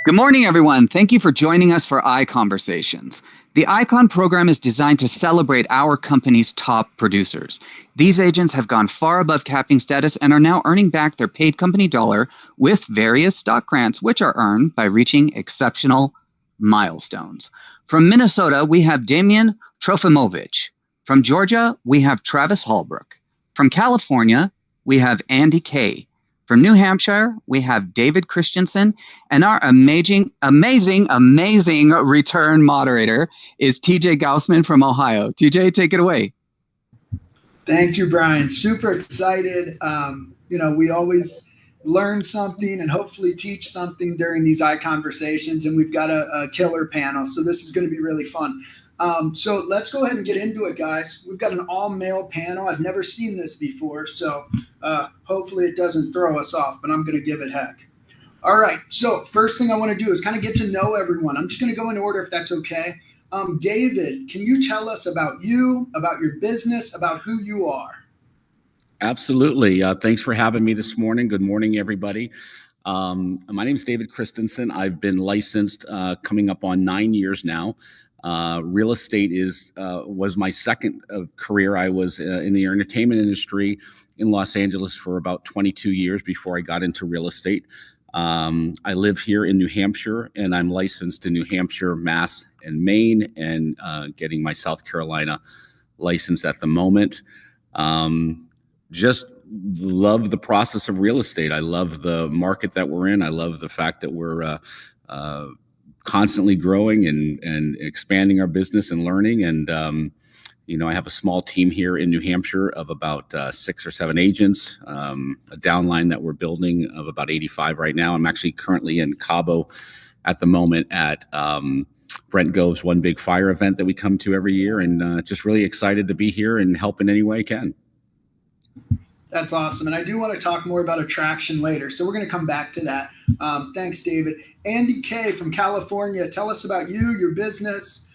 Good morning, everyone. Thank you for joining us for ICONversations. The ICON program is designed to celebrate our company's top producers. These agents have gone far above capping status and are now earning back their paid company dollar with various stock grants, which are earned by reaching exceptional milestones. From Minnesota, we have Damian Trofimovich. From Georgia, we have Travis Hallbrook. From California, we have Andy Kay. From New Hampshire, we have David Christensen, and our amazing return moderator is TJ Gaussman from Ohio. TJ, take it away. Thank you, Brian. Super excited. We always learn something and hopefully teach something during these ICONversations, and we've got a killer panel, so this is going to be really fun. So let's go ahead and get into it, guys. We've got an all-male panel. I've never seen this before, so hopefully it doesn't throw us off, but I'm going to give it heck. All right, so first thing I want to do is kind of get to know everyone. I'm just going to go in order if that's okay. David, can you tell us about you, about your business, about who you are? Absolutely. Thanks for having me this morning. Good morning, everybody. My name is David Christensen. I've been licensed coming up on 9 years now. Real estate was my second career. I was in the entertainment industry in Los Angeles for about 22 years before I got into real estate. I live here in New Hampshire, and I'm licensed in New Hampshire, Mass, and Maine, and getting my South Carolina license at the moment. Just love the process of real estate. I love the market that we're in. I love the fact that we're constantly growing and expanding our business and learning. And, I have a small team here in New Hampshire of about 6 or 7 agents, a downline that we're building of about 85 right now. I'm actually currently in Cabo at the moment at Brent Gove's One Big Fire event that we come to every year, and just really excited to be here and help in any way I can. That's awesome. And I do want to talk more about attraction later, so we're going to come back to that. Thanks, David. Andy Kay from California, tell us about you, your business,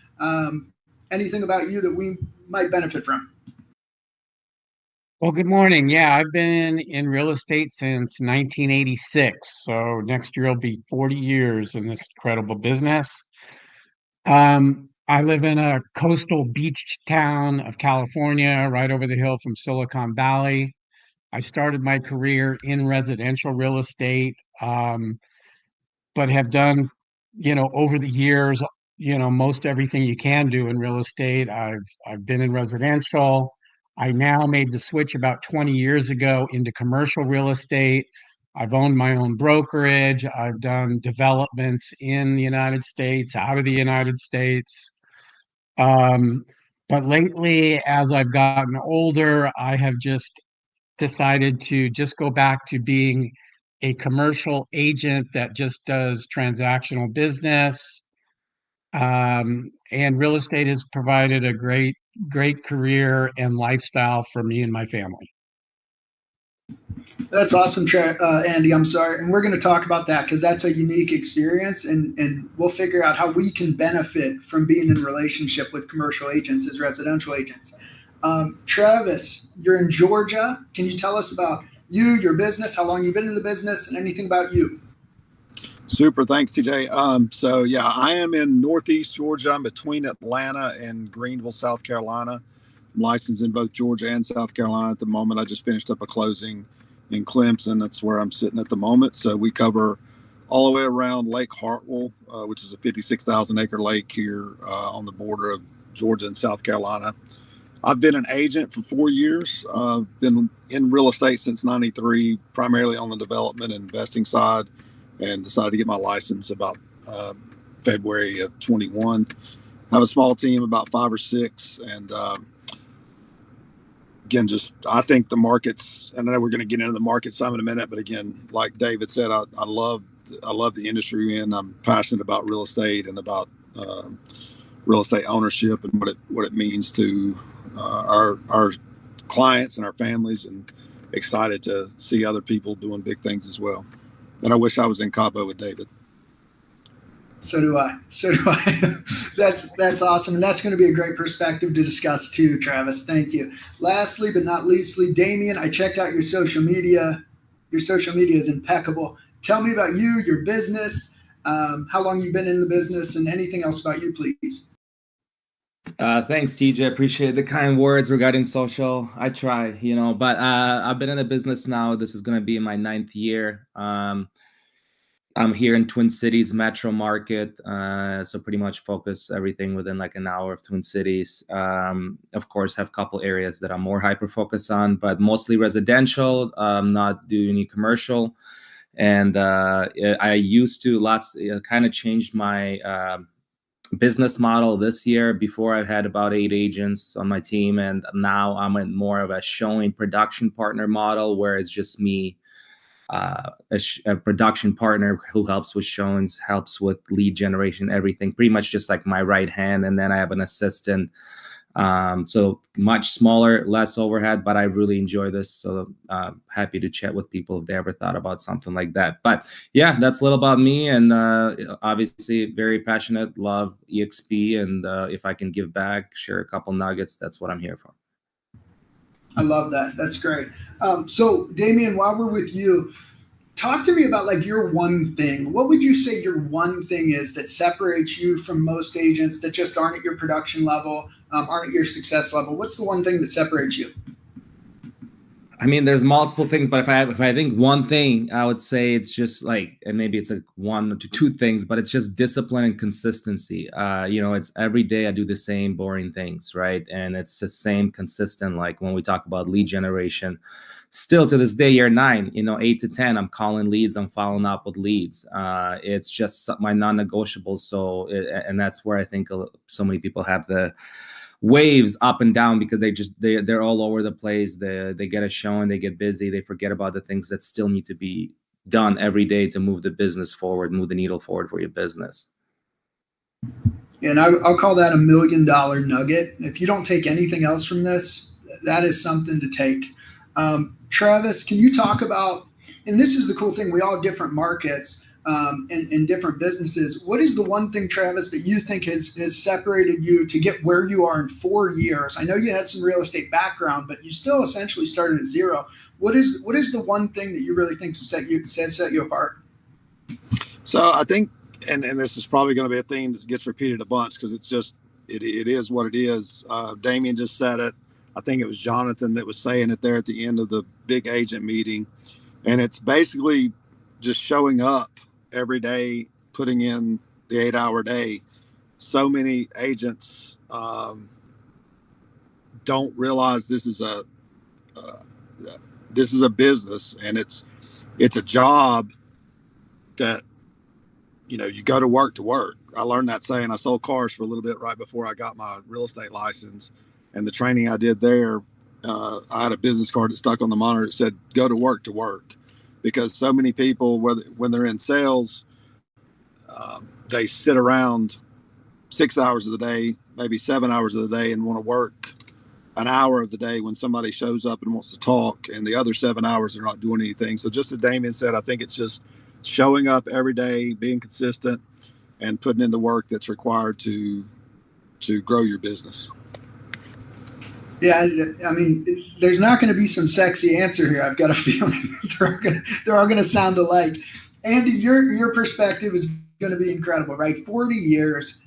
anything about you that we might benefit from. Well, good morning. Yeah, I've been in real estate since 1986. So next year will be 40 years in this incredible business. I live in a coastal beach town of California, right over the hill from Silicon Valley. I started my career in residential real estate, but have done, over the years, most everything you can do in real estate. I've been in residential. I now made the switch about 20 years ago into commercial real estate. I've owned my own brokerage. I've done developments in the United States, out of the United States. But lately, as I've gotten older, I have just decided to just go back to being a commercial agent that just does transactional business. And real estate has provided a great career and lifestyle for me and my family. That's awesome, Andy. I'm sorry. And we're going to talk about that because that's a unique experience, and we'll figure out how we can benefit from being in relationship with commercial agents as residential agents. Travis, you're in Georgia. Can you tell us about you, your business, how long you've been in the business, and anything about you? Super. Thanks, TJ. I am in Northeast Georgia. I'm between Atlanta and Greenville, South Carolina. I'm licensed in both Georgia and South Carolina at the moment. I just finished up a closing in Clemson. That's where I'm sitting at the moment. So we cover all the way around Lake Hartwell, which is a 56,000 acre lake here on the border of Georgia and South Carolina. I've been an agent for 4 years. Been in real estate since '93, primarily on the development and investing side, and decided to get my license about February of 21. I have a small team, about 5 or 6, and again, I think the markets, and I know we're going to get into the market some in a minute, but again, like David said, I love the industry we're in. I'm passionate about real estate and about real estate ownership and what it means to our clients and our families, and excited to see other people doing big things as well. And I wish I was in Cabo with David. So do I. That's awesome. And that's going to be a great perspective to discuss too, Travis. Thank you. Lastly, but not leastly, Damian, I checked out your social media. Your social media is impeccable. Tell me about you, your business, how long you've been in the business, and anything else about you, please. Thanks, TJ. Appreciate the kind words regarding social. I try, but I've been in the business now. This is going to be my 9th year. I'm here in Twin Cities metro market, so pretty much focus everything within like an hour of Twin Cities. Of course, have a couple areas that I'm more hyper-focused on, but mostly residential, not do any commercial. And I used to kind of changed my business model this year. Before, I had about 8 agents on my team, and now I'm in more of a showing production partner model where it's just me, a production partner who helps with showings, helps with lead generation, everything, pretty much just like my right hand. And then I have an assistant. So much smaller, less overhead, but I really enjoy this. So happy to chat with people if they ever thought about something like that. But yeah, that's a little about me. And obviously very passionate, love EXP. And if I can give back, share a couple nuggets, that's what I'm here for. I love that. That's great. So Damian, while we're with you, talk to me about like your one thing. What would you say your one thing is that separates you from most agents that just aren't at your production level, aren't at your success level? What's the one thing that separates you? I mean, there's multiple things, but if I think one thing, I would say it's just like, and maybe it's like 1 to 2 things, but it's just discipline and consistency. It's every day I do the same boring things, right? And it's the same consistent, like when we talk about lead generation, still to this day, year 9, 8 to 10, I'm calling leads, I'm following up with leads. It's just my non-negotiables. So, and that's where I think so many people have the waves up and down, because they're all over the place. They get a show and they get busy. They forget about the things that still need to be done every day to move the business forward, move the needle forward for your business. And I'll call that $1 million nugget. If you don't take anything else from this, that is something to take. Travis, can you talk about, and this is the cool thing, we all have different markets, in different businesses. What is the one thing, Travis, that you think has separated you to get where you are in 4 years? I know you had some real estate background, but you still essentially started at zero. What is the one thing that you really think set you apart? So I think, and this is probably going to be a theme that gets repeated a bunch, because it's just, it is what it is. Damian just said it. I think it was Jonathan that was saying it there at the end of the big agent meeting. And it's basically just showing up every day, putting in the 8-hour day. So many agents don't realize this is a business, and it's a job that, you go to work to work. I learned that saying. I sold cars for a little bit right before I got my real estate license, and the training I did there, I had a business card that stuck on the monitor that said, "Go to work," because so many people, when they're in sales, they sit around 6 hours of the day, maybe 7 hours of the day, and want to work an hour of the day when somebody shows up and wants to talk, and the other 7 hours they're not doing anything. So just as Damian said, I think it's just showing up every day, being consistent, and putting in the work that's required to grow your business. Yeah, I mean, there's not going to be some sexy answer here. I've got a feeling they're all going to sound alike. Andy, your perspective is going to be incredible, right? 40 years.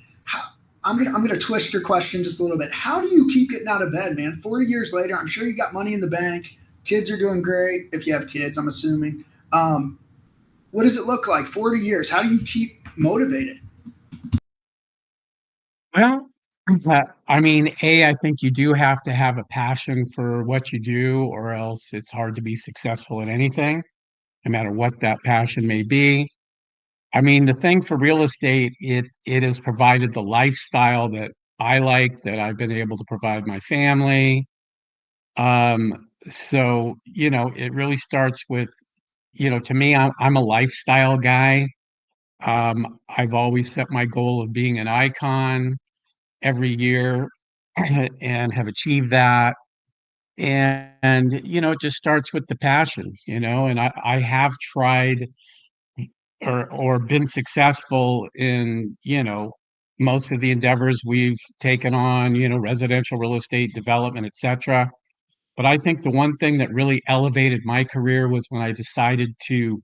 I'm going to twist your question just a little bit. How do you keep getting out of bed, man? 40 years later, I'm sure you got money in the bank. Kids are doing great. If you have kids, I'm assuming. What does it look like? 40 years. How do you keep motivated? Well, I mean, I think you do have to have a passion for what you do, or else it's hard to be successful in anything, no matter what that passion may be. I mean, the thing for real estate, it has provided the lifestyle that I like, that I've been able to provide my family. So, it really starts with, to me, I'm a lifestyle guy. I've always set my goal of being an icon every year and have achieved that. And it just starts with the passion, and I have tried or been successful in, most of the endeavors we've taken on, residential real estate development, etc. But I think the one thing that really elevated my career was when I decided to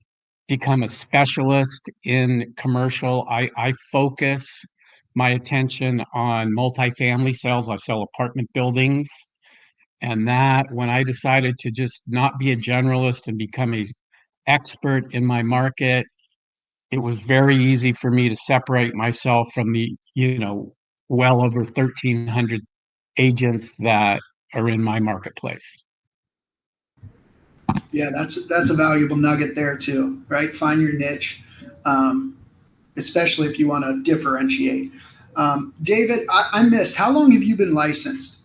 become a specialist in commercial. I focus my attention on multifamily sales. I sell apartment buildings. And that when I decided to just not be a generalist and become a expert in my market, it was very easy for me to separate myself from the, well over 1,300 agents that are in my marketplace. Yeah, that's a valuable nugget there too, right? Find your niche, especially if you want to differentiate. David, I missed. How long have you been licensed?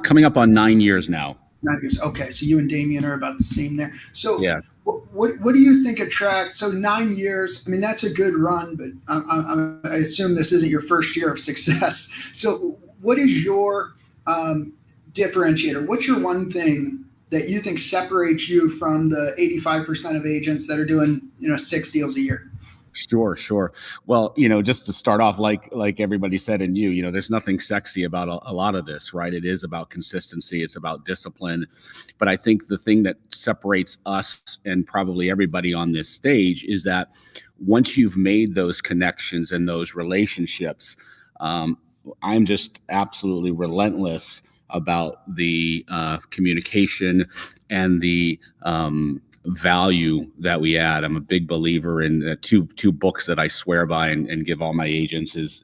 Coming up on 9 years now. 9 years. Okay, so you and Damien are about the same there. So, yeah. What do you think attracts? So 9 years. I mean, that's a good run, but I assume this isn't your first year of success. So, what is your differentiator? What's your one thing that you think separates you from the 85% of agents that are doing 6 deals a year? Sure. Well, just to start off, like everybody said, and there's nothing sexy about a lot of this, right? It is about consistency. It's about discipline. But I think the thing that separates us and probably everybody on this stage is that once you've made those connections and those relationships, I'm just absolutely relentless about the communication and the value that we add. I'm a big believer in two books that I swear by and give all my agents is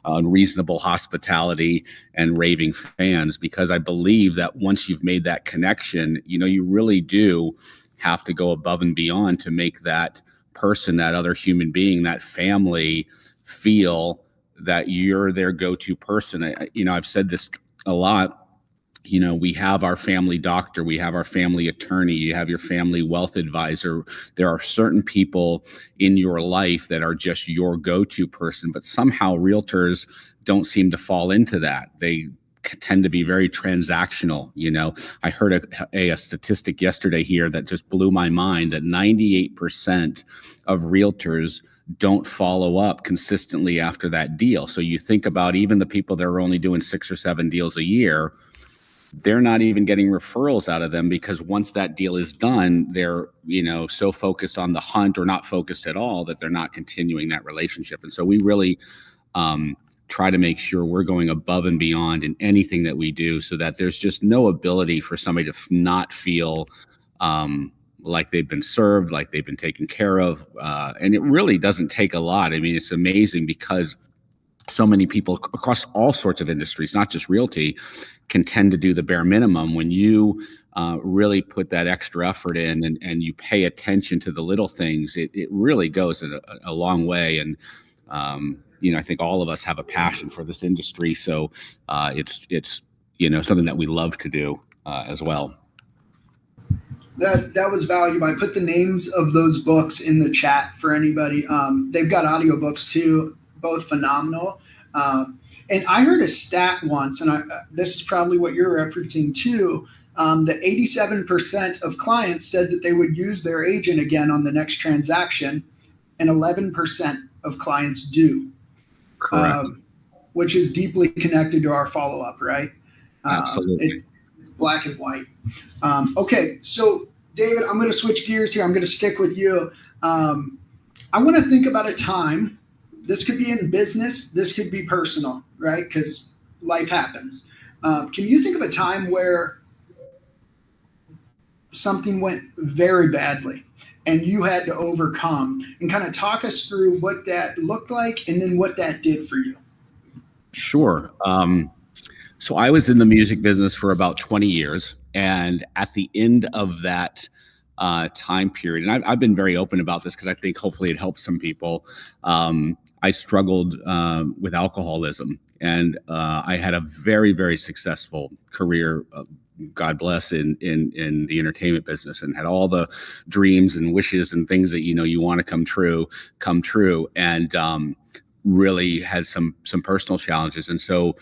Unreasonable Hospitality and Raving Fans, because I believe that once you've made that connection, you really do have to go above and beyond to make that person, that other human being, that family feel that you're their go-to person. I've said this a lot. We have our family doctor, we have our family attorney, you have your family wealth advisor. There are certain people in your life that are just your go-to person, but somehow realtors don't seem to fall into that. They tend to be very transactional. I heard a statistic yesterday here that just blew my mind, that 98% of realtors don't follow up consistently after that deal. So you think about even the people that are only doing 6 or 7 deals a year, they're not even getting referrals out of them, because once that deal is done, they're, so focused on the hunt or not focused at all that they're not continuing that relationship. And so we really try to make sure we're going above and beyond in anything that we do, so that there's just no ability for somebody to not feel like they've been served, like they've been taken care of. And it really doesn't take a lot. I mean, it's amazing because so many people across all sorts of industries, not just realty, can tend to do the bare minimum. When you really put that extra effort in and you pay attention to the little things, it really goes a long way. And, I think all of us have a passion for this industry. So it's something that we love to do as well. That was valuable. I put the names of those books in the chat for anybody. They've got audiobooks too, both phenomenal. And I heard a stat once, and this is probably what you're referencing too, that 87% of clients said that they would use their agent again on the next transaction, and 11% of clients do. Correct. Which is deeply connected to our follow-up, right? Absolutely. It's black and white. Okay, so David, I'm going to switch gears here. I'm going to stick with you. I want to think about a time. This could be in business. This could be personal, right? Because life happens. Can you think of a time where something went very badly and you had to overcome, and kind of talk us through what that looked like and then what that did for you? Sure. So I was in the music business for about 20 years. And at the end of that time period, and I've been very open about this because I think hopefully it helps some people. I struggled with alcoholism, and I had a very, very successful career, God bless, in the entertainment business, and had all the dreams and wishes and things that you want to come true, and really had some personal challenges. And so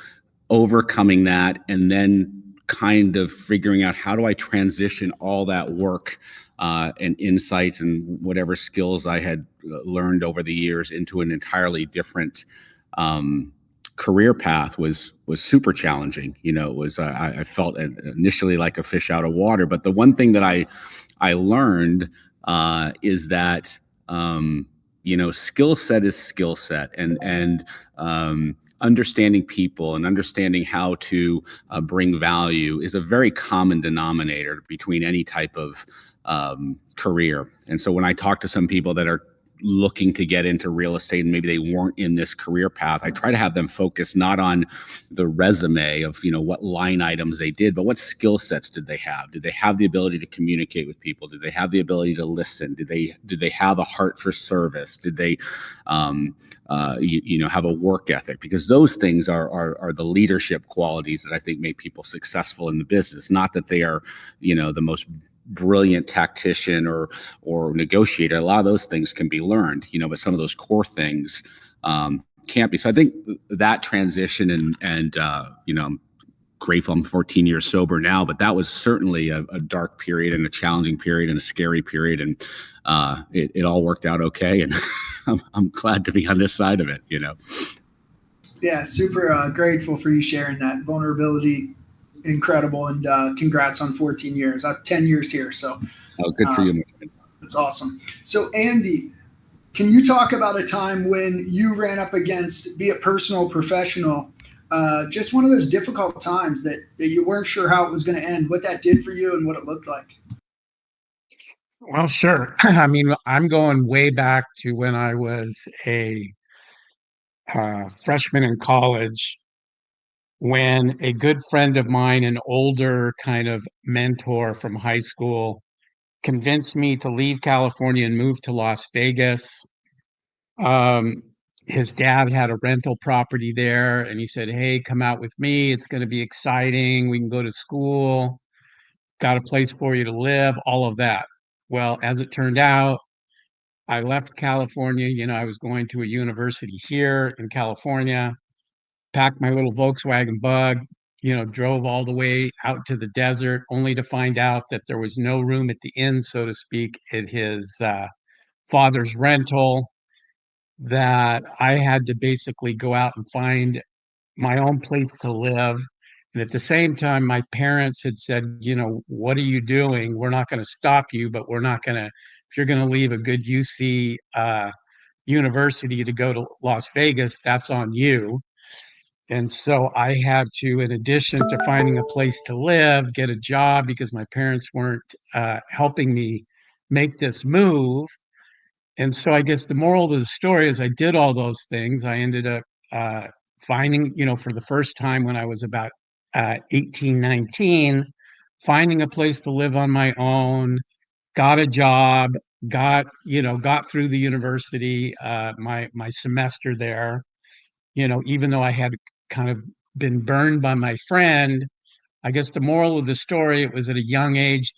overcoming that, and then kind of figuring out, how do I transition all that work and insights and whatever skills I had learned over the years into an entirely different career path was super challenging. It was I felt initially like a fish out of water. But the one thing that I learned is that skill set is skill set, and understanding people and understanding how to bring value is a very common denominator between any type of career. And so when I talk to some people that are looking to get into real estate and maybe they weren't in this career path, I try to have them focus not on the resume of what line items they did, but what skill sets did they have? Did they have the ability to communicate with people? Did they have the ability to listen? Did they have a heart for service? Did they have a work ethic? Because those things are the leadership qualities that I think make people successful in the business. Not that they are the most brilliant tactician or negotiator. A lot of those things can be learned, but some of those core things can't be. So I think that transition and I'm grateful I'm 14 years sober now, but that was certainly a dark period and a challenging period and a scary period. And it all worked out okay. And I'm glad to be on this side of it, Yeah, super grateful for you sharing that vulnerability. Incredible, and congrats on 14 years. I have 10 years here, so good for you. That's awesome. So Andy, can you talk about a time when you ran up against, be it personal, professional, just one of those difficult times that you weren't sure how it was going to end, what that did for you and what it looked like? Well, sure. I mean, I'm going way back to when I was a freshman in college, when a good friend of mine, an older kind of mentor from high school, convinced me to leave California and move to Las Vegas. His dad had a rental property there, and he said, "Hey, come out with me. It's going to be exciting. We can go to school. Got a place for you to live," all of that. Well, as it turned out, I left California. I was going to a university here in California, packed my little Volkswagen Bug, drove all the way out to the desert, only to find out that there was no room at the inn, so to speak, at his father's rental, that I had to basically go out and find my own place to live. And at the same time, my parents had said, "What are you doing? We're not going to stop you, but we're not going to, if you're going to leave a good UC university to go to Las Vegas, that's on you." And so I had to, in addition to finding a place to live, get a job because my parents weren't helping me make this move. And so I guess the moral of the story is I did all those things. I ended up finding, for the first time when I was about 18, 19, finding a place to live on my own, got a job, got through the university, my semester there, even though I had kind of been burned by my friend. I guess the moral of the story, it was at a young age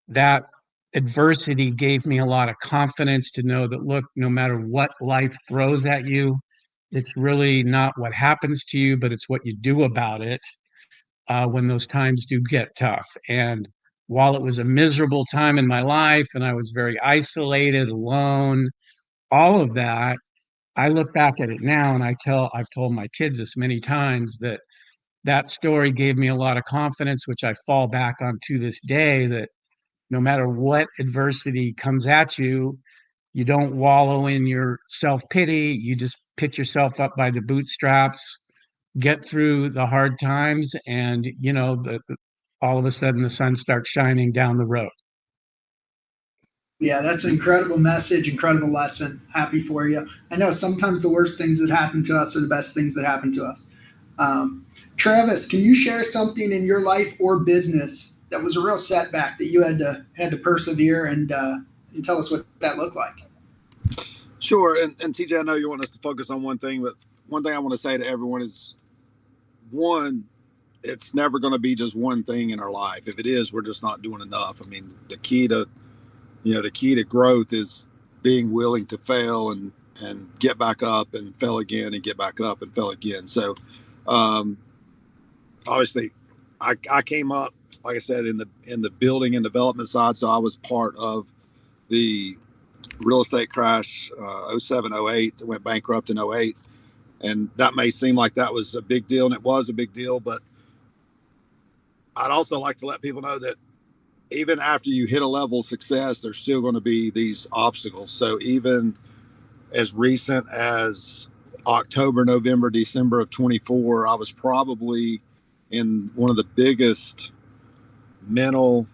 that adversity gave me a lot of confidence to know that, look, no matter what life throws at you, it's really not what happens to you, but it's what you do about it when those times do get tough. And while it was a miserable time in my life and I was very isolated, alone, all of that, I look back at it now and I've told my kids this many times, that story gave me a lot of confidence, which I fall back on to this day, that no matter what adversity comes at you, you don't wallow in your self-pity. You just pick yourself up by the bootstraps, get through the hard times, and, all of a sudden the sun starts shining down the road. Yeah, that's an incredible message, incredible lesson. Happy for you. I know sometimes the worst things that happen to us are the best things that happen to us. Travis, can you share something in your life or business that was a real setback that you had to persevere and tell us what that looked like? Sure. And TJ, I know you want us to focus on one thing, but one thing I want to say to everyone is, one, it's never going to be just one thing in our life. If it is, we're just not doing enough. I mean, the key to growth is being willing to fail and get back up and fail again and get back up and fail again. So, obviously I came up, like I said, in the building and development side. So I was part of the real estate crash, 07, 08, that went bankrupt in 08. And that may seem like that was a big deal, and it was a big deal, but I'd also like to let people know that even after you hit a level of success, there's still going to be these obstacles. So even as recent as October, November, December of 24, I was probably in one of the biggest mental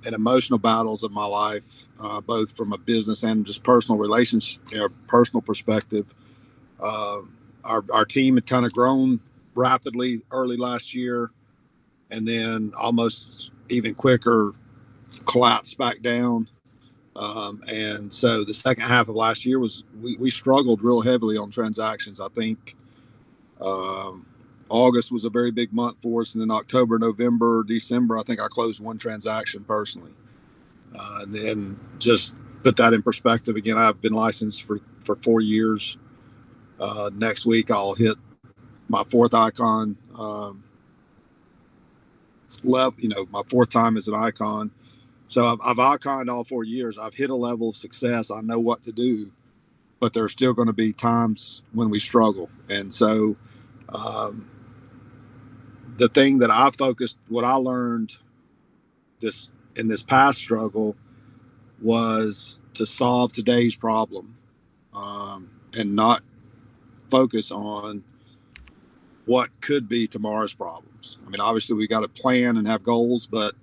and emotional battles of my life, both from a business and just personal relationship, personal perspective. Our team had kind of grown rapidly early last year, and then almost even quicker collapsed back down. And so the second half of last year was we struggled real heavily on transactions. I think August was a very big month for us, and then October, November, December, I think I closed one transaction personally. And then just put that in perspective again, I've been licensed for 4 years. Next week I'll hit my fourth icon level, my fourth time as an icon. So I've iconed all 4 years. I've hit a level of success. I know what to do, but there's still going to be times when we struggle. And so the thing that I focused, what I learned in this past struggle was to solve today's problem, and not focus on what could be tomorrow's problems. I mean, obviously we got to plan and have goals, but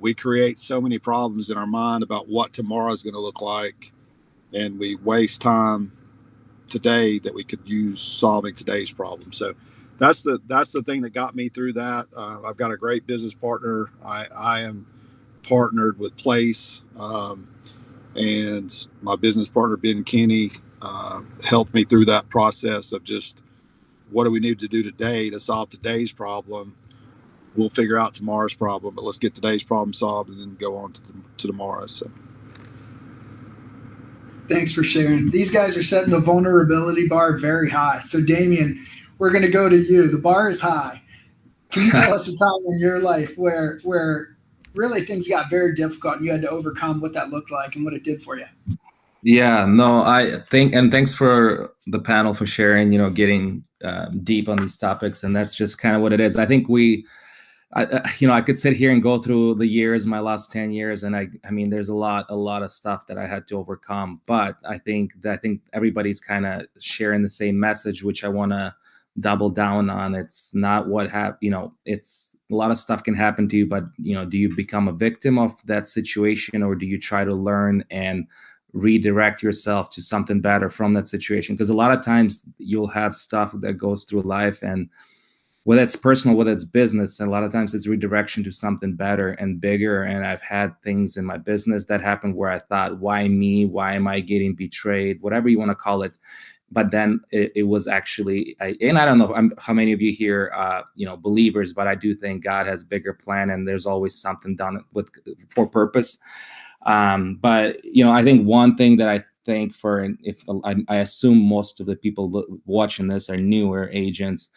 we create so many problems in our mind about what tomorrow is going to look like, and we waste time today that we could use solving today's problem. So that's the thing that got me through that. I've got a great business partner. I am partnered with Place, and my business partner Ben Kinney helped me through that process of just what do we need to do today to solve today's problem. We'll figure out tomorrow's problem, but let's get today's problem solved and then go on to tomorrow's. So. Thanks for sharing. These guys are setting the vulnerability bar very high. So, Damien, we're going to go to you. The bar is high. Can you tell us a time in your life where really things got very difficult and you had to overcome what that looked like and what it did for you? Yeah, no, I think, and thanks for the panel for sharing, getting deep on these topics. And that's just kind of what it is. I think I could sit here and go through the years, my last 10 years. And I mean, there's a lot of stuff that I had to overcome, but I think everybody's kind of sharing the same message, which I want to double down on. It's not what it's a lot of stuff can happen to you, but do you become a victim of that situation, or do you try to learn and redirect yourself to something better from that situation? Because a lot of times you'll have stuff that goes through life, and whether it's personal, whether it's business, and a lot of times it's redirection to something better and bigger. And I've had things in my business that happened where I thought, why me? Why am I getting betrayed? Whatever you want to call it. But then it was actually, and I don't know how many of you here, believers, but I do think God has bigger plan, and there's always something done for purpose. But I think one thing that I think I assume most of the people watching this are newer agents.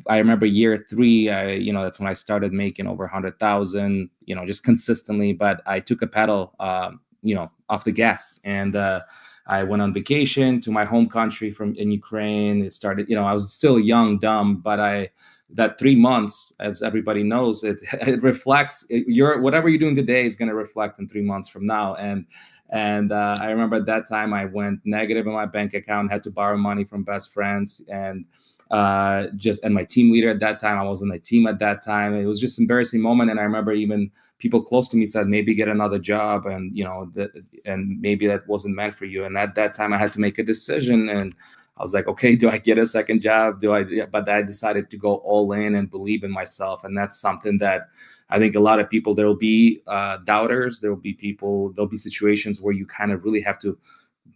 I remember year 3, that's when I started making over 100,000, just consistently. But I took a pedal, off the gas, and I went on vacation to my home country in Ukraine. It started, I was still young, dumb, but that 3 months, as everybody knows, it reflects whatever you're doing today is going to reflect in 3 months from now. And I remember at that time I went negative in my bank account, had to borrow money from best friends, and my team leader at that time. I was on the team at that time. It was just an embarrassing moment. And I remember even people close to me said, maybe get another job, and and maybe that wasn't meant for you. And at that time I had to make a decision, and I was like, okay, do I get a second job? But I decided to go all in and believe in myself. And that's something that I think a lot of people, there will be doubters. There'll be situations where you kind of really have to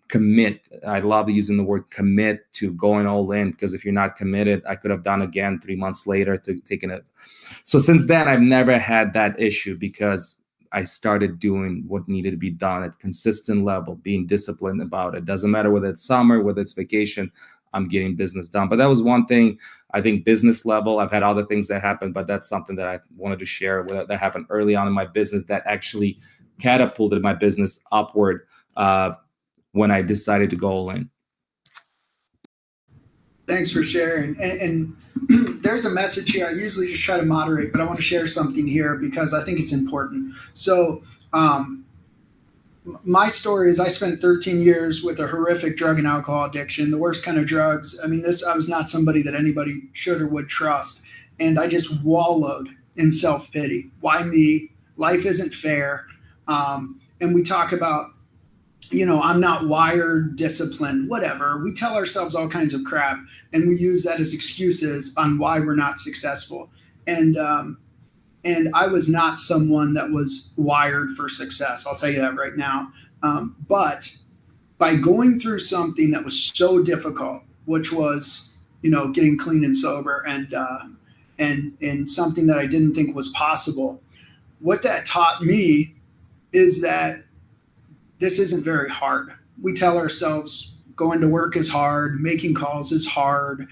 commit. I love using the word commit to going all in, because if you're not committed, I could have done again 3 months later to taking it. So since then, I've never had that issue, because I started doing what needed to be done at consistent level, being disciplined about it. Doesn't matter whether it's summer, whether it's vacation, I'm getting business done. But that was one thing, I think, business level. I've had other things that happened, but that's something that I wanted to share that happened early on in my business that actually catapulted my business upward when I decided to go all in. Thanks for sharing. And there's a message here. I usually just try to moderate, but I want to share something here because I think it's important. So, my story is I spent 13 years with a horrific drug and alcohol addiction, the worst kind of drugs. I mean, I was not somebody that anybody should or would trust. And I just wallowed in self pity. Why me? Life isn't fair. And we talk about, I'm not wired, disciplined, whatever. We tell ourselves all kinds of crap and we use that as excuses on why we're not successful. And, and I was not someone that was wired for success. I'll tell you that right now. But by going through something that was so difficult, which was, getting clean and sober and something that I didn't think was possible, what that taught me is that this isn't very hard. We tell ourselves going to work is hard, making calls is hard.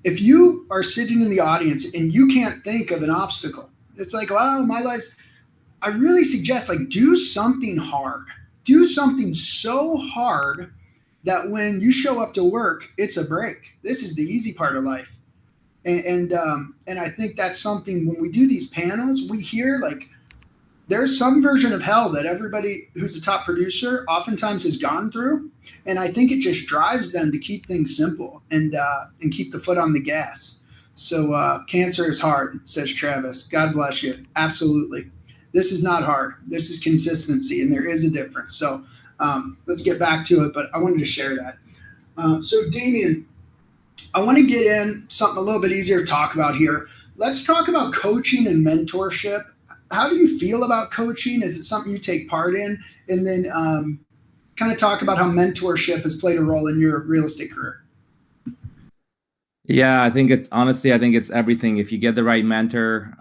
If you are sitting in the audience and you can't think of an obstacle, it's like, well, I really suggest do something hard. Do something so hard that when you show up to work, it's a break. This is the easy part of life. And I think that's something when we do these panels, we hear there's some version of hell that everybody who's a top producer oftentimes has gone through. And I think it just drives them to keep things simple and keep the foot on the gas. So cancer is hard, says Travis. God bless you. Absolutely. This is not hard. This is consistency, and there is a difference. So let's get back to it, but I wanted to share that. So Damien, I want to get in something a little bit easier to talk about here. Let's talk about coaching and mentorship. How do you feel about coaching? Is it something you take part in? And then kind of talk about how mentorship has played a role in your real estate career. Yeah, I think it's everything. If you get the right mentor,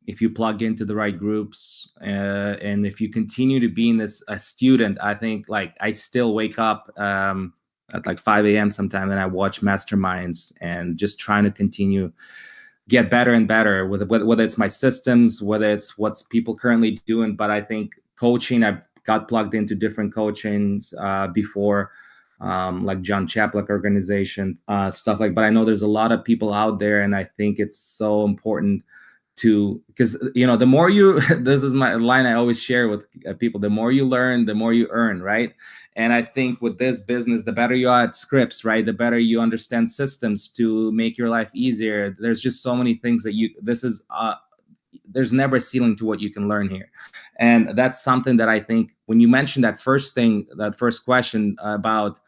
if you plug into the right groups, and if you continue to be a student, I think I still wake up at 5 a.m. sometime and I watch masterminds and just trying to continue get better and better with whether it's my systems, whether it's what's people currently doing. But I think coaching, I've got plugged into different coachings before, like John Chaplock organization, stuff but I know there's a lot of people out there, and I think it's so important because the more you this is my line I always share with people, the more you learn, the more you earn, right? And I think with this business, the better you are at scripts, right, the better you understand systems to make your life easier. There's just so many things that there's never a ceiling to what you can learn here. And that's something that I think when you mentioned that first question about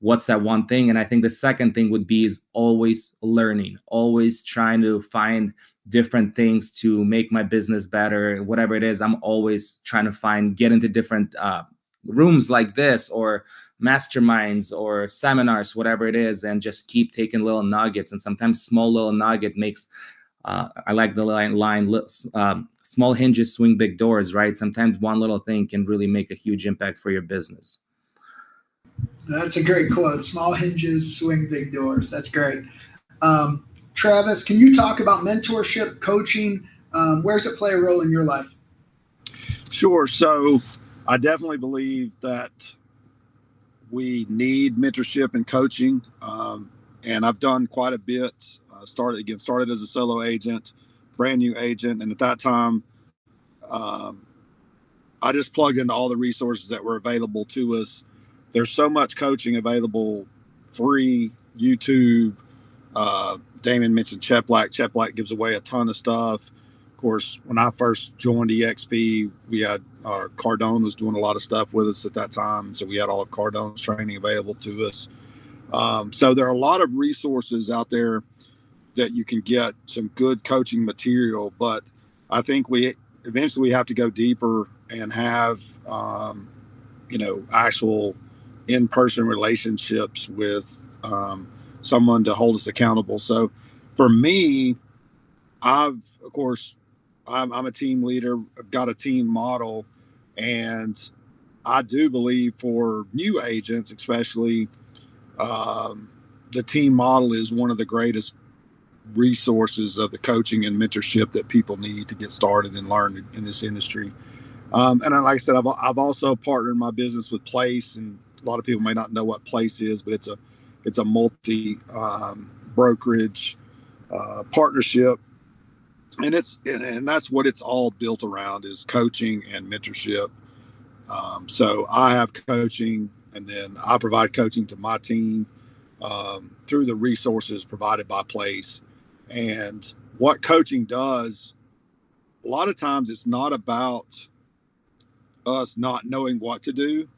what's that one thing, and I think the second thing would be is always learning, always trying to find different things to make my business better, whatever it is. I'm always trying to get into different rooms like this or masterminds or seminars, whatever it is, and just keep taking little nuggets. And sometimes small little nugget makes I like the line small hinges swing big doors, right? Sometimes one little thing can really make a huge impact for your business. That's a great quote. Small hinges swing big doors. That's great. Travis, can you talk about mentorship, coaching? Where does it play a role in your life? Sure. So I definitely believe that we need mentorship and coaching. And I've done quite a bit. Started as a solo agent, brand new agent. And at that time, I just plugged into all the resources that were available to us. There's so much coaching available, free, YouTube. Damon mentioned Cheplack. Cheplack gives away a ton of stuff. Of course, when I first joined EXP, we had Cardone was doing a lot of stuff with us at that time. So we had all of Cardone's training available to us. So there are a lot of resources out there that you can get some good coaching material, but I think we eventually have to go deeper and have, actual in-person relationships with someone to hold us accountable. So for me, I'm a team leader. I've got a team model, and I do believe for new agents, especially, the team model is one of the greatest resources of the coaching and mentorship that people need to get started and learn in this industry. And like I said, I've also partnered my business with Place, and a lot of people may not know what Place is, but it's it's a multi brokerage partnership, and that's what it's all built around, is coaching and mentorship. So I have coaching, and then I provide coaching to my team through the resources provided by Place. And what coaching does, a lot of times it's not about us not knowing what to do.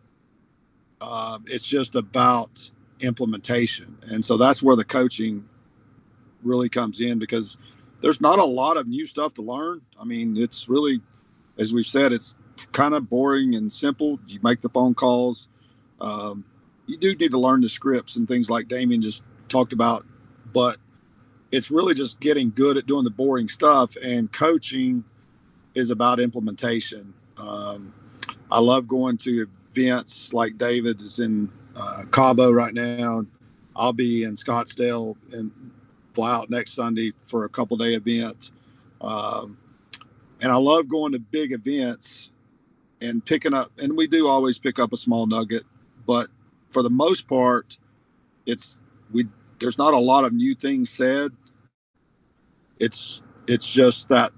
It's just about implementation. And so that's where the coaching really comes in, because there's not a lot of new stuff to learn. I mean, it's really, as we've said, it's kind of boring and simple. You make the phone calls. You do need to learn the scripts and things like Damien just talked about, but it's really just getting good at doing the boring stuff. And coaching is about implementation. I love going to events like David is in Cabo right now. I'll be in Scottsdale and fly out next Sunday for a couple-day event. And I love going to big events and picking up, and we do always pick up a small nugget, but for the most part, there's not a lot of new things said. It's just that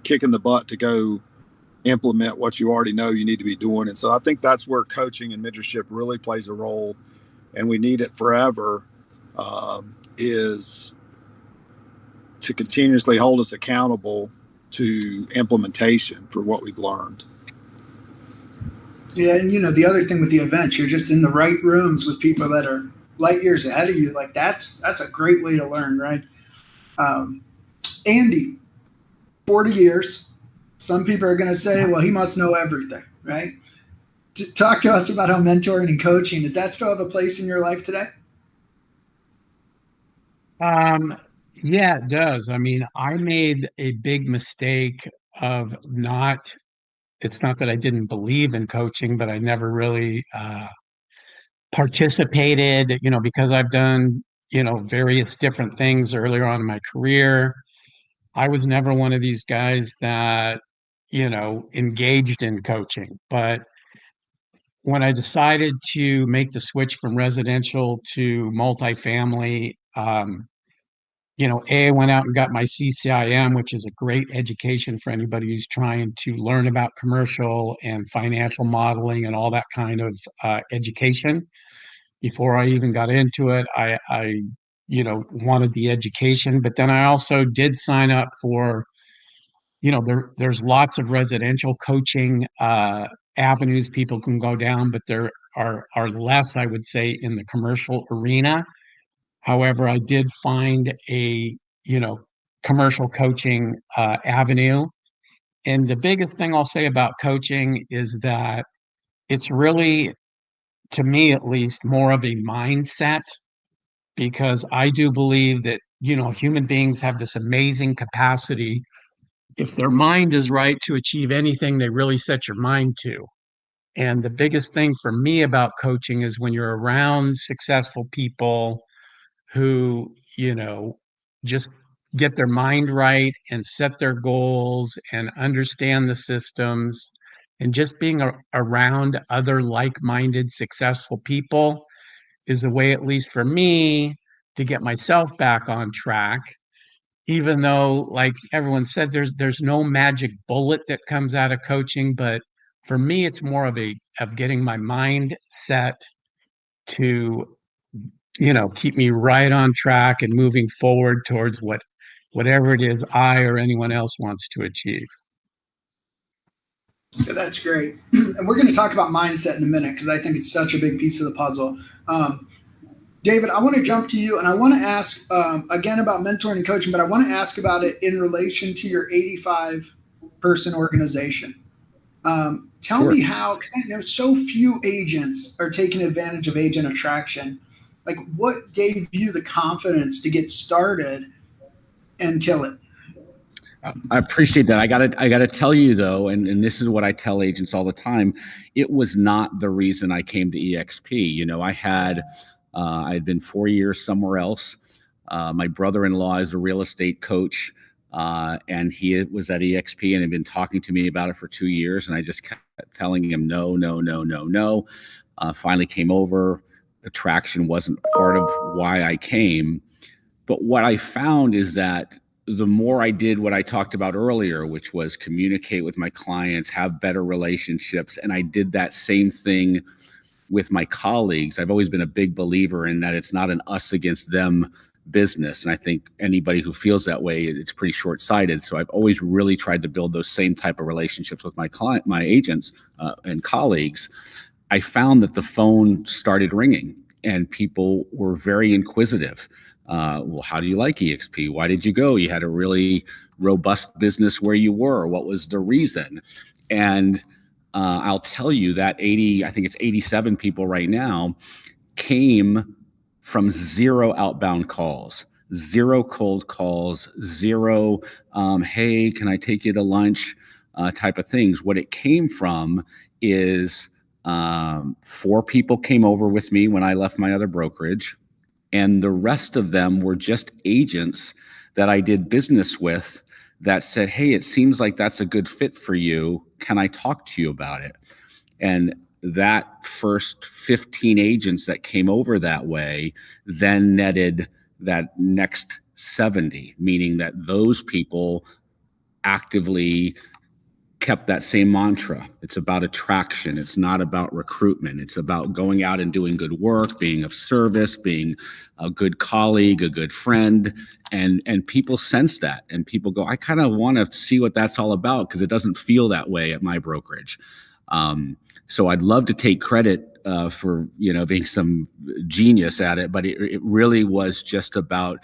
kick in the butt to go implement what you already know you need to be doing. And so I think that's where coaching and mentorship really plays a role, and we need it forever, is to continuously hold us accountable to implementation for what we've learned. Yeah, and the other thing with the events, you're just in the right rooms with people that are light years ahead of you. Like that's a great way to learn, right? Andy, 40 years. Some people are going to say, well, he must know everything, right? Talk to us about how mentoring and coaching, does that still have a place in your life today? Yeah, it does. I mean, I made a big mistake of it's not that I didn't believe in coaching, but I never really participated, because I've done, various different things earlier on in my career. I was never one of these guys that, engaged in coaching. But when I decided to make the switch from residential to multifamily, I went out and got my CCIM, which is a great education for anybody who's trying to learn about commercial and financial modeling and all that kind of education. Before I even got into it, I wanted the education, but then I also did sign up for, there's lots of residential coaching avenues people can go down, but there are less, I would say, in the commercial arena. However, I did find a, commercial coaching avenue. And the biggest thing I'll say about coaching is that it's really, to me at least, more of a mindset, because I do believe that, human beings have this amazing capacity, if their mind is right, to achieve anything they really set your mind to. And the biggest thing for me about coaching is when you're around successful people who, just get their mind right and set their goals and understand the systems, and just being around other like-minded successful people is a way, at least for me, to get myself back on track. Even though, like everyone said, there's no magic bullet that comes out of coaching, but for me, it's more of getting my mind set to, keep me right on track and moving forward towards whatever it is I or anyone else wants to achieve. Yeah, that's great. And we're going to talk about mindset in a minute, because I think it's such a big piece of the puzzle. David, I want to jump to you, and I want to ask again about mentoring and coaching, but I want to ask about it in relation to your 85-person organization. Tell me how, because so few agents are taking advantage of agent attraction. Like, what gave you the confidence to get started and kill it? I appreciate that. I gotta tell you though, and this is what I tell agents all the time. It was not the reason I came to EXP. I'd been 4 years somewhere else. My brother-in-law is a real estate coach, and he was at EXP and had been talking to me about it for 2 years. And I just kept telling him no. Finally came over, attraction wasn't part of why I came. But what I found is that the more I did what I talked about earlier, which was communicate with my clients, have better relationships, and I did that same thing with my colleagues. I've always been a big believer in that it's not an us against them business. And I think anybody who feels that way, it's pretty short-sighted. So I've always really tried to build those same type of relationships with my agents and colleagues. I found that the phone started ringing and people were very inquisitive. Well, how do you like EXP? Why did you go? You had a really robust business where you were. What was the reason? And I'll tell you that I think it's 87 people right now, came from 0 outbound calls, 0 cold calls, 0, hey, can I take you to lunch type of things. What it came from is 4 people came over with me when I left my other brokerage, and the rest of them were just agents that I did business with that said, hey, it seems like that's a good fit for you. Can I talk to you about it? And that first 15 agents that came over that way then netted that next 70, meaning that those people actively kept that same mantra. It's about attraction. It's not about recruitment. It's about going out and doing good work, being of service, being a good colleague, a good friend. And people sense that. And people go, I kind of want to see what that's all about because it doesn't feel that way at my brokerage. So I'd love to take credit for being some genius at it, but it really was just about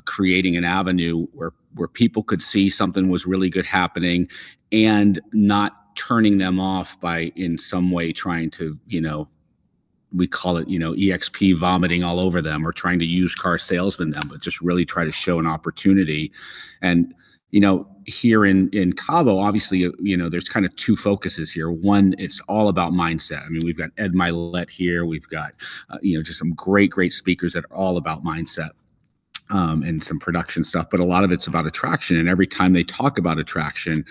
creating an avenue where people could see something was really good happening and not turning them off by in some way trying to, we call it, EXP vomiting all over them or trying to use car salesman them, but just really try to show an opportunity. And here in Cabo, obviously, there's kind of 2 focuses here. One, it's all about mindset. I mean, we've got Ed Milet here. We've got, just some great speakers that are all about mindset and some production stuff. But a lot of it's about attraction. And every time they talk about attraction,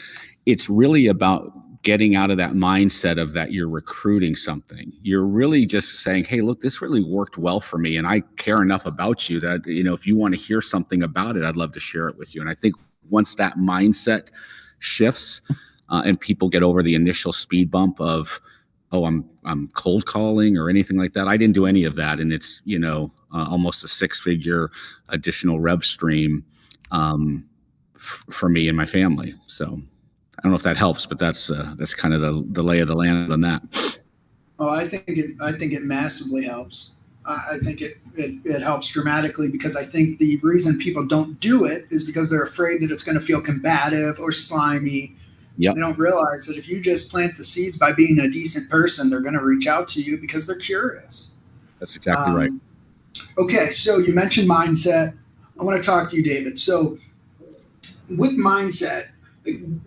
it's really about getting out of that mindset of that you're recruiting something. You're really just saying, hey, look, this really worked well for me. And I care enough about you that, if you want to hear something about it, I'd love to share it with you. And I think once that mindset shifts and people get over the initial speed bump of, oh, I'm cold calling or anything like that. I didn't do any of that. And it's, almost a 6-figure additional rev stream for me and my family. So I don't know if that helps, but that's kind of the lay of the land on that. Oh, I think it massively helps. I think it helps dramatically because I think the reason people don't do it is because they're afraid that it's going to feel combative or slimy. Yep. They don't realize that if you just plant the seeds by being a decent person, they're going to reach out to you because they're curious. That's exactly right. Okay, so you mentioned mindset. I want to talk to you, David. So with mindset,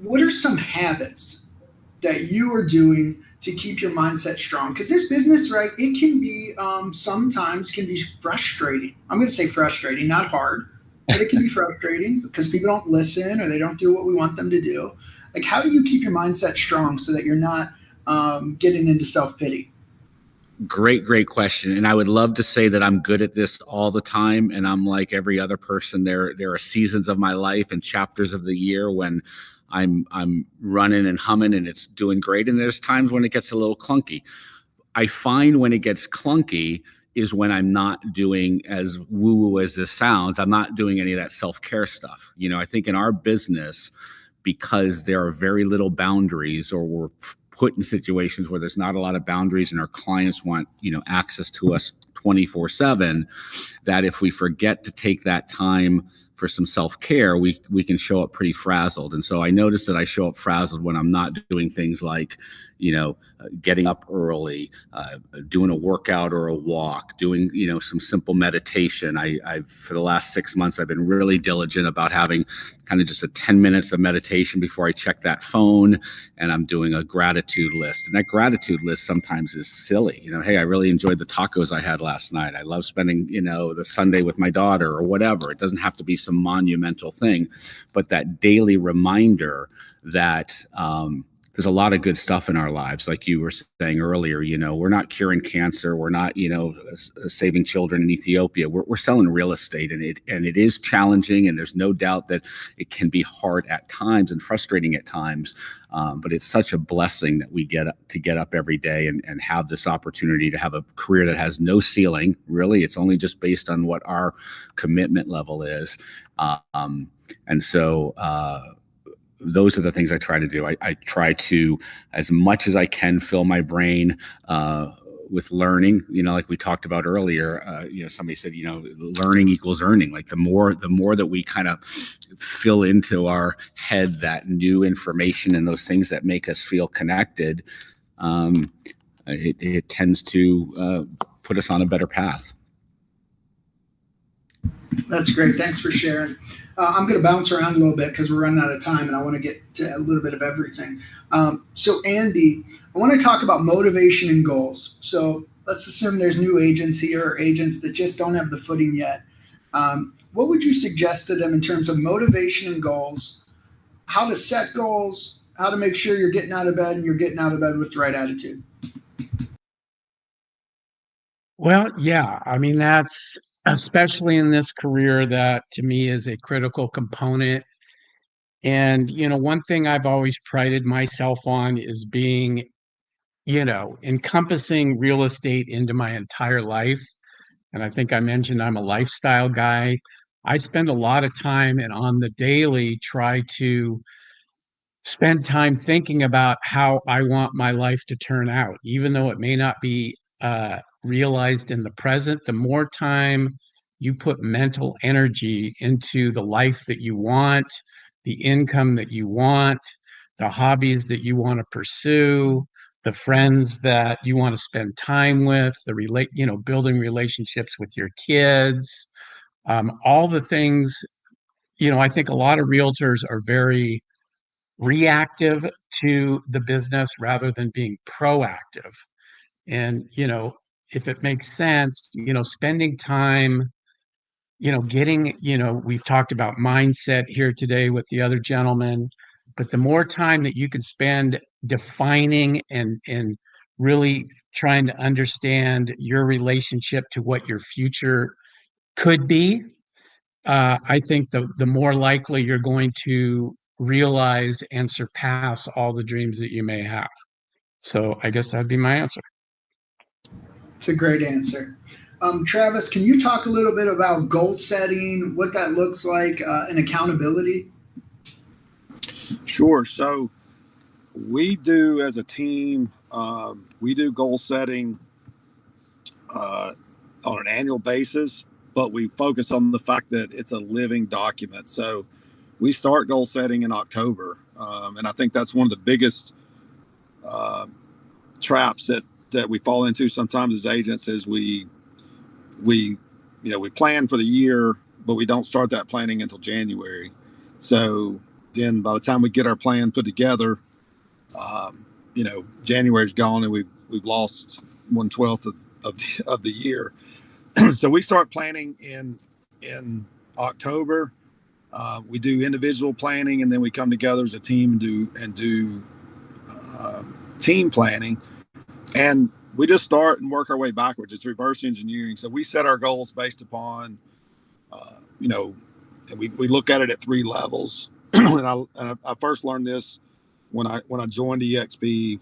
what are some habits that you are doing to keep your mindset strong? Because this business, right, it can be sometimes can be frustrating. I'm going to say frustrating, not hard, but it can be frustrating because people don't listen or they don't do what we want them to do. Like, how do you keep your mindset strong so that you're not getting into self-pity? Great question. And I would love to say that I'm good at this all the time. And I'm like every other person. There are seasons of my life and chapters of the year when I'm running and humming and it's doing great. And there's times when it gets a little clunky. I find when it gets clunky is when I'm not doing, as woo-woo as this sounds, I'm not doing any of that self-care stuff. I think in our business, because there are very little boundaries or we're put in situations where there's not a lot of boundaries and our clients want, access to us 24/7, that if we forget to take that time for some self-care, we can show up pretty frazzled. And so I notice that I show up frazzled when I'm not doing things like, getting up early, doing a workout or a walk, doing, some simple meditation. I've for the last 6 months, I've been really diligent about having kind of just a 10 minutes of meditation before I check that phone. And I'm doing a gratitude list. And that gratitude list sometimes is silly. Hey, I really enjoyed the tacos I had last night. I love spending, the Sunday with my daughter or whatever. It doesn't have to be some monumental thing, but that daily reminder that, there's a lot of good stuff in our lives. Like you were saying earlier, we're not curing cancer. We're not, saving children in Ethiopia. We're selling real estate, and it is challenging. And there's no doubt that it can be hard at times and frustrating at times. But it's such a blessing that we get up every day and have this opportunity to have a career that has no ceiling. Really, it's only just based on what our commitment level is. And so those are the things I try to do. I try to, as much as I can, fill my brain with learning. Like we talked about earlier, somebody said, learning equals earning. Like the more that we kind of fill into our head that new information and those things that make us feel connected, it tends to put us on a better path. That's great. Thanks for sharing. I'm going to bounce around a little bit because we're running out of time and I want to get to a little bit of everything. So Andy, I want to talk about motivation and goals. So let's assume there's new agents here or agents that just don't have the footing yet. What would you suggest to them in terms of motivation and goals, how to set goals, how to make sure you're getting out of bed and you're getting out of bed with the right attitude? Well, yeah, I mean, that's especially in this career, that to me is a critical component. And, one thing I've always prided myself on is being, encompassing real estate into my entire life. And I think I mentioned I'm a lifestyle guy. I spend a lot of time and on the daily try to spend time thinking about how I want my life to turn out, even though it may not be realized in the present. The more time you put mental energy into the life that you want, the income that you want, the hobbies that you want to pursue, the friends that you want to spend time with, building relationships with your kids, all the things, I think a lot of realtors are very reactive to the business rather than being proactive. And, if it makes sense, spending time, getting, we've talked about mindset here today with the other gentleman, but the more time that you can spend defining and really trying to understand your relationship to what your future could be, I think the more likely you're going to realize and surpass all the dreams that you may have. So I guess that'd be my answer. It's a great answer. Travis, can you talk a little bit about goal setting, what that looks like, and accountability? Sure. So we do as a team, we do goal setting on an annual basis, but we focus on the fact that it's a living document. So we start goal setting in October. And I think that's one of the biggest traps that we fall into sometimes as agents is we plan for the year, but we don't start that planning until January. So then by the time we get our plan put together, January's gone and we've lost 1/12 of the year. So we start planning in October. We do individual planning, and then we come together as a team and do team planning. And we just start and work our way backwards. It's reverse engineering. So we set our goals based upon, and we look at it at 3 levels. and I first learned this when I joined EXP.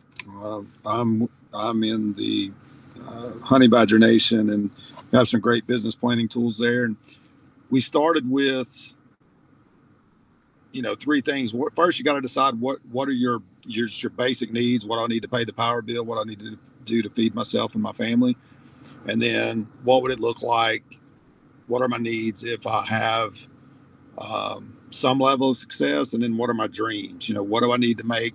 I'm in the Honey Badger Nation and have some great business planning tools there. And we started with 3 things. First, you got to decide what are your basic needs. What do I need to pay the power bill? What I need to do to feed myself and my family? And then what would it look like? What are my needs if I have some level of success? And then what are my dreams? What do I need to make?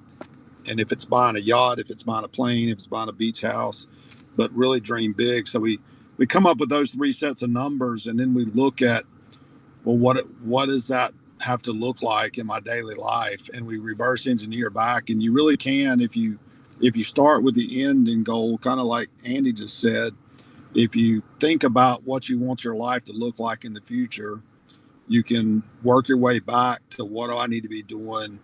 And if it's buying a yacht, if it's buying a plane, if it's buying a beach house, but really dream big. So we come up with those 3 sets of numbers, and then we look at, well, what does that have to look like in my daily life? And we reverse engineer back. And you really can, if you start with the end and goal, kind of like Andy just said, if you think about what you want your life to look like in the future, you can work your way back to what do I need to be doing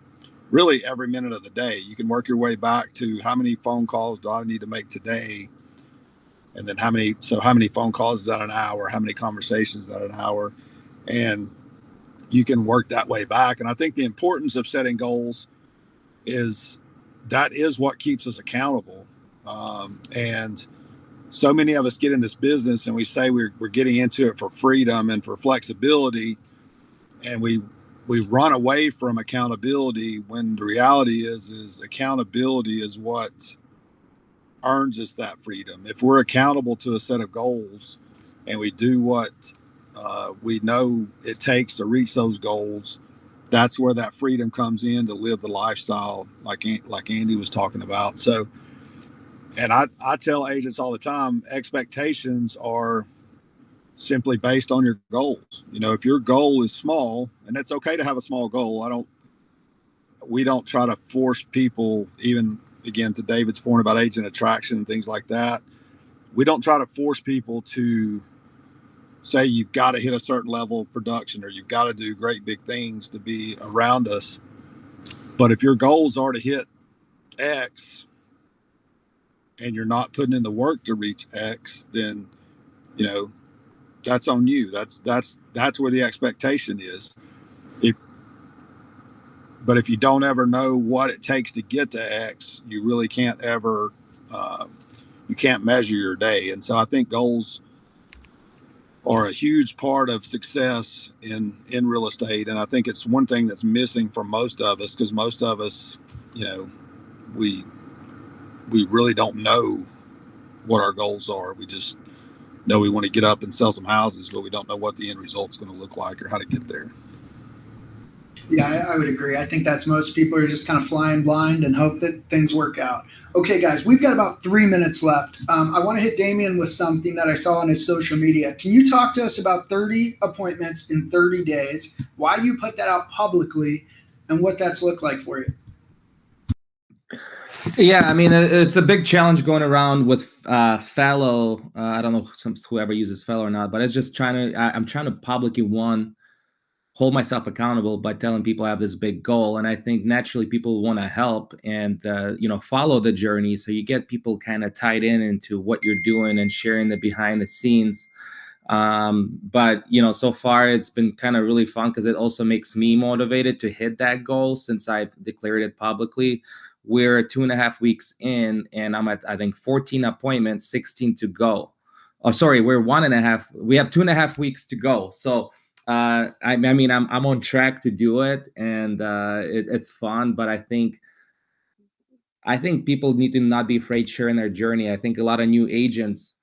really every minute of the day. You can work your way back to how many phone calls do I need to make today? And then how many phone calls is that an hour? How many conversations is that an hour? And you can work that way back. And I think the importance of setting goals is what keeps us accountable. And so many of us get in this business and we say we're getting into it for freedom and for flexibility. And we run away from accountability when the reality is accountability is what earns us that freedom. If we're accountable to a set of goals and we do what we know it takes to reach those goals, that's where that freedom comes in to live the lifestyle like Andy was talking about. So, and I tell agents all the time, expectations are simply based on your goals. You know, if your goal is small, and it's okay to have a small goal, we don't try to force people, even again to David's point about agent attraction and things like that. We don't try to force people to say you've got to hit a certain level of production or you've got to do great big things to be around us. But if your goals are to hit X and you're not putting in the work to reach X, then, you know, that's on you. That's where the expectation is. But if you don't ever know what it takes to get to X, you really can't ever, you can't measure your day. And so I think goals are a huge part of success in real estate. And I think it's one thing that's missing for most of us, because most of us, you know, we really don't know what our goals are. We just know we want to get up and sell some houses, but we don't know what the end result's going to look like or how to get there. Yeah, I would agree. I think that's most people are just kind of flying blind and hope that things work out. Okay, guys, we've got about 3 minutes left. I want to hit Damien with something that I saw on his social media. Can you talk to us about 30 appointments in 30 days, why you put that out publicly, and what that's looked like for you? Yeah, I mean, it's a big challenge going around with Fellow. I don't know whoever uses Fellow or not, but it's just I'm trying to publicly, hold myself accountable by telling people I have this big goal. And I think naturally people want to help and, follow the journey. So you get people kind of tied into what you're doing and sharing the behind the scenes. But, so far it's been kind of really fun because it also makes me motivated to hit that goal since I've declared it publicly. We're 2.5 weeks in and I'm at, I think, 14 appointments, 16 to go. Oh, sorry, we have 2.5 weeks to go. So, I mean, I'm on track to do it, and it's fun. But I think people need to not be afraid sharing their journey. I think a lot of new agents,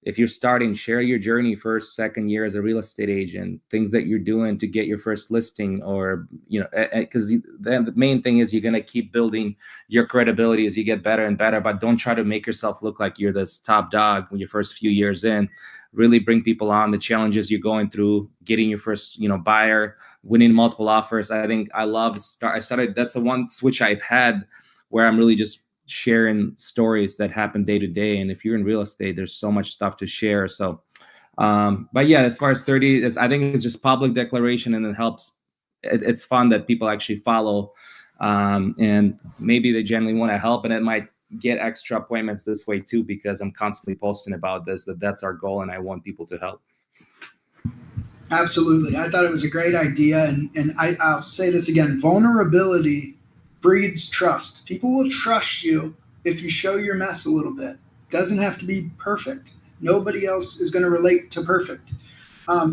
if you're starting, share your journey first, second year as a real estate agent, things that you're doing to get your first listing, or because the main thing is you're going to keep building your credibility as you get better and better. But don't try to make yourself look like you're this top dog when your first few years in. Really bring people on, the challenges you're going through, getting your first buyer, winning multiple offers. I think I started. That's the one switch I've had where I'm really just sharing stories that happen day to day. And if you're in real estate, there's so much stuff to share. So, but yeah, as far as 30, I think it's just public declaration, and it helps. It's fun that people actually follow, and maybe they genuinely want to help, and it might get extra appointments this way too, because I'm constantly posting about this, that's our goal, and I want people to help. Absolutely. I thought it was a great idea. And I'll say this again, vulnerability breeds trust. People will trust you if you show your mess a little bit. Doesn't have to be perfect. Nobody else is going to relate to perfect.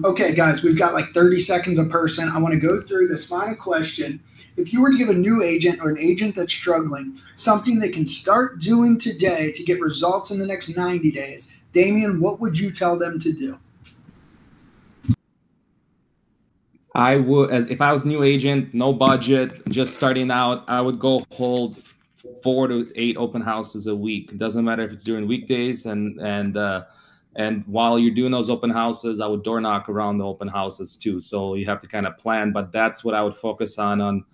Okay, guys, we've got like 30 seconds a person. I want to go through this final question. If you were to give a new agent or an agent that's struggling something they can start doing today to get results in the next 90 days, Damien, what would you tell them to do? I would, if I was a new agent, no budget, just starting out, I would go hold 4 to 8 open houses a week. It doesn't matter if it's during weekdays, and while you're doing those open houses, I would door knock around the open houses too. So you have to kind of plan, but that's what I would focus on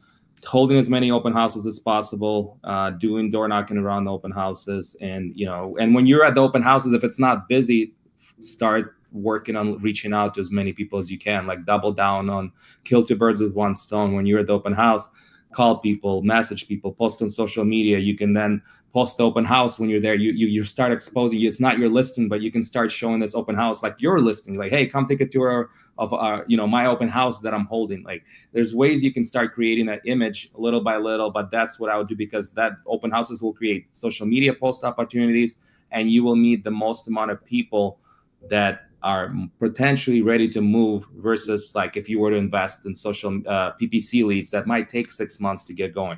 holding as many open houses as possible, doing door knocking around the open houses. And, and when you're at the open houses, if it's not busy, start working on reaching out to as many people as you can, like double down on kill 2 birds with one stone. When you're at the open house, call people, message people, post on social media. You can then post the open house when you're there. You start exposing. It's not your listing, but you can start showing this open house like your listing. Like, hey, come take a tour of my open house that I'm holding. Like, there's ways you can start creating that image little by little. But that's what I would do, because that open houses will create social media post opportunities, and you will meet the most amount of people that are potentially ready to move, versus like if you were to invest in social PPC leads that might take 6 months to get going.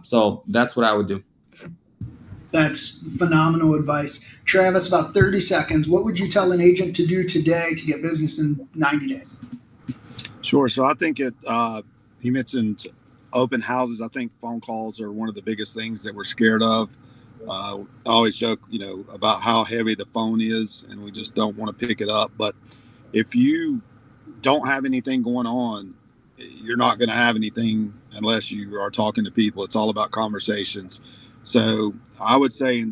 So that's what I would do. That's phenomenal advice. Travis, about 30 seconds. What would you tell an agent to do today to get business in 90 days? Sure. So I think he mentioned open houses. I think phone calls are one of the biggest things that we're scared of. I always joke, about how heavy the phone is, and we just don't want to pick it up. But if you don't have anything going on, you're not going to have anything unless you are talking to people. It's all about conversations. So I would say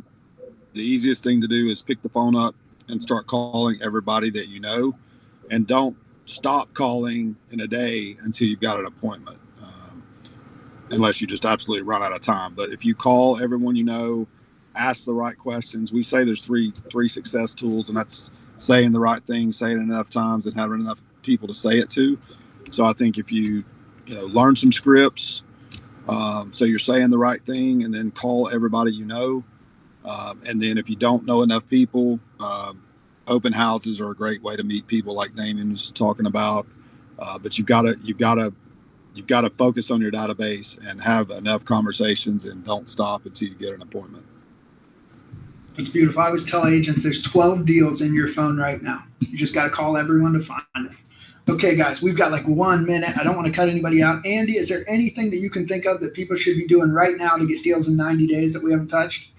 the easiest thing to do is pick the phone up and start calling everybody that you know, and don't stop calling in a day until you've got an appointment, unless you just absolutely run out of time. But if you call everyone you know, ask the right questions. We say there's three success tools, and that's saying the right thing, saying it enough times, and having enough people to say it to. So I think if you learn some scripts, so you're saying the right thing, and then call everybody you know, and then if you don't know enough people, open houses are a great way to meet people, like Damien was talking about. But you've got to focus on your database and have enough conversations, and don't stop until you get an appointment. It's beautiful. I always tell agents there's 12 deals in your phone right now. You just got to call everyone to find them. Okay, guys, we've got like 1 minute. I don't want to cut anybody out. Andy, is there anything that you can think of that people should be doing right now to get deals in 90 days that we haven't touched?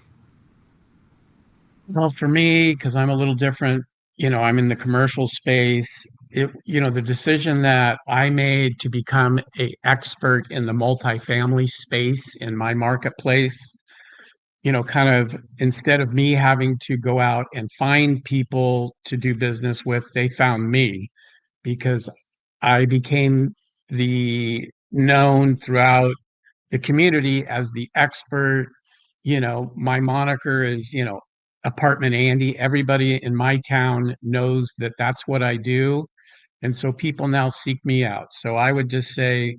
Well, for me, because I'm a little different, I'm in the commercial space. The decision that I made to become an expert in the multifamily space in my marketplace, kind of instead of me having to go out and find people to do business with, they found me, because I became the known throughout the community as the expert. My moniker is, Apartment Andy. Everybody in my town knows that that's what I do. And so people now seek me out. So I would just say,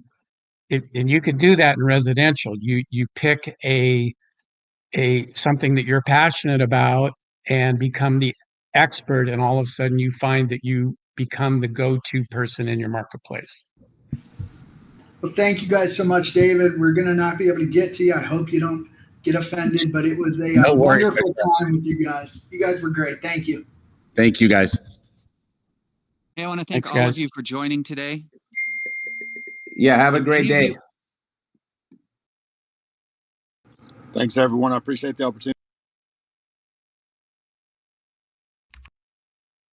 and you can do that in residential. You pick a something that you're passionate about and become the expert, and all of a sudden you find that you become the go-to person in your marketplace. Well, thank you guys so much, David. We're going to not be able to get to you. I hope you don't get offended, but it was a wonderful time with you guys. You guys were great. Thank you. Thank you, guys. Hey, I want to thank Thanks, all guys. of you for joining today. Yeah, have a great day. Thanks, everyone. I appreciate the opportunity.